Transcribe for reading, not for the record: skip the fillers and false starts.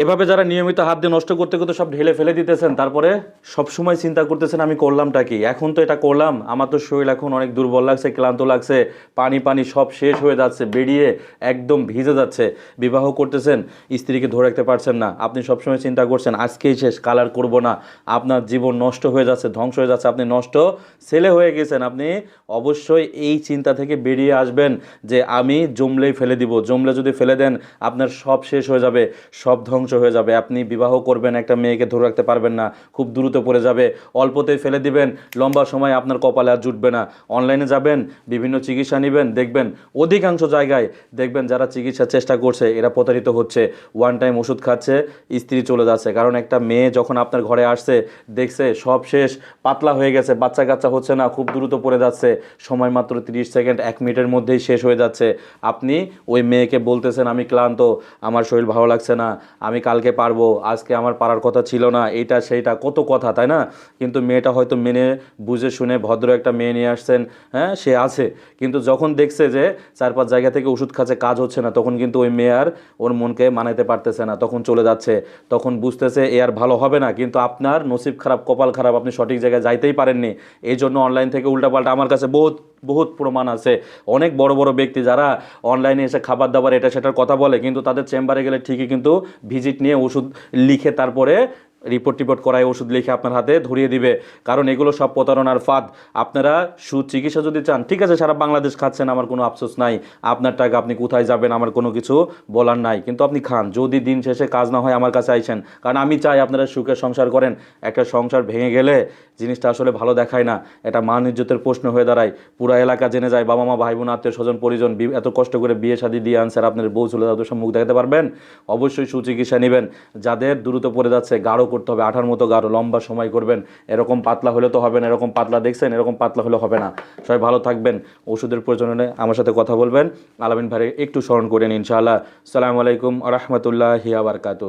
এভাবে যারা নিয়মিত হাত দিয়ে নষ্ট করতে করতে সব ঢেলে ফেলে দিতেছেন, তারপরে সব সময় চিন্তা করতেছেন আমি করলামটা কি, এখন তো এটা করলাম, আমার তো শরীর এখন অনেক দুর্বল লাগছে, ক্লান্ত লাগছে, পানি পানি সব শেষ হয়ে যাচ্ছে, বেরিয়ে একদম ভিজে যাচ্ছে। বিবাহ করতেছেন, স্ত্রীকে ধরে রাখতে পারছেন না, আপনি সবসময় চিন্তা করছেন আজকেই শেষ, কাল আর করবো না। আপনার জীবন নষ্ট হয়ে যাচ্ছে, ধ্বংস হয়ে যাচ্ছে, আপনি নষ্ট ছেলে হয়ে গেছেন। আপনি অবশ্যই এই চিন্তা থেকে বেরিয়ে আসবেন যে আমি জমলেই ফেলে দিব, জমলে যদি ফেলে দেন আপনার সব শেষ হয়ে যাবে, সব ধ্বংস হয়ে যাবে। আপনি বিবাহ করবেন, একটা মেয়েকে ধরে রাখতে পারবেন না, খুব দ্রুত পড়ে যাবে, অল্পতেই ফেলে দিবেন, লম্বা সময় আপনার কপালে আর জুটবে না। অনলাইনে যাবেন, বিভিন্ন চিকিৎসা নেবেন, দেখবেন অধিকাংশ জায়গায় দেখবেন যারা চিকিৎসার চেষ্টা করছে এরা প্রতারিত হচ্ছে। ওয়ান টাইম ওষুধ খাচ্ছে, স্ত্রী চলে যাচ্ছে। কারণ একটা মেয়ে যখন আপনার ঘরে আসছে, দেখছে সব শেষ, পাতলা হয়ে গেছে, বাচ্চা কাচ্চা হচ্ছে না, খুব দ্রুত পড়ে যাচ্ছে, সময় মাত্র 30 সেকেন্ড 1 মিনিটের মধ্যেই শেষ হয়ে যাচ্ছে। আপনি ওই মেয়েকে বলতেছেন আমি ক্লান্ত, আমার শরীর ভালো লাগছে না, আমি কালকে পারবো, আজকে আমার পারার কথা ছিল না, এইটা সেইটা কত কথা, তাই না? কিন্তু মেয়েটা হয়তো মেনে বুঝে শুনে ভদ্র একটা মেয়ে নিয়ে আসছেন, হ্যাঁ সে আছে, কিন্তু যখন দেখছে যে 4-5 জায়গা থেকে ওষুধ খাচ্ছে কাজ হচ্ছে না, তখন কিন্তু ওই মেয়ে আর ওর মনকে মানাতে পারতেছে না, তখন চলে যাচ্ছে। তখন বুঝতেছে এ আর ভালো হবে না, কিন্তু আপনার নসিব খারাপ, কপাল খারাপ, আপনি সঠিক জায়গায় যাইতেই পারেননি। এই জন্য অনলাইন থেকে উল্টাপাল্টা, আমার কাছে বহুত বহুত প্রমাণ আছে। অনেক বড় বড় ব্যক্তি যারা অনলাইনে এসে খাবার দাবার এটা সেটার কথা বলে, কিন্তু তাদের চেম্বারে গেলে ঠিকই কিন্তু ভিজিট নিয়ে ওষুধ লিখে, তারপরে রিপোর্ট টিপোর্ট করায় ওষুধ লিখে আপনার হাতে ধরিয়ে দিবে। কারণ এগুলো সব প্রতারণার ফাঁদ। আপনারা সুচিকিৎসা যদি চান, ঠিক আছে, সারা বাংলাদেশ খাচ্ছেন, আমার কোনো আফসোস নাই, আপনার টাকা, আপনি কোথায় যাবেন আমার কোনো কিছু বলার নাই, কিন্তু আপনি খান, যদি দিন শেষে কাজ না হয় আমার কাছে আইসেন। কারণ আমি চাই আপনারা সুখে সংসার করেন। একটা সংসার ভেঙে গেলে জিনিসটা আসলে ভালো দেখায় না, এটা মান ইজ্জতের প্রশ্ন হয়ে দাঁড়ায়। পুরা এলাকা জেনে যায়, বাবা মা ভাই বোন আত্মীয় স্বজন পরিজন এত কষ্ট করে বিয়ে শাদী দিয়ে আনসার, আপনার বউ চলে যাওয়ার সব মুখ দেখাতে পারবেন? অবশ্যই সুচিকিৎসা নেবেন। যাদের দ্রুত পড়ে যাচ্ছে, গাঢ় করতে হবে, আঠার মতো গাঢ়, লম্বা সময় করবেন। এরকম পাতলা হলে তো হবে না, এরকম পাতলা দেখছেন, এরকম পাতলা হলে হবে না। সবাই ভালো থাকবেন। ওষুধের প্রয়োজন হলে আমার সাথে কথা বলবেন। আলামিন ভাই একটু স্মরণ করেন ইনশাআল্লাহ। আসসালামু আলাইকুম আ রহমতুল্লাহি আ বারকাতুহু।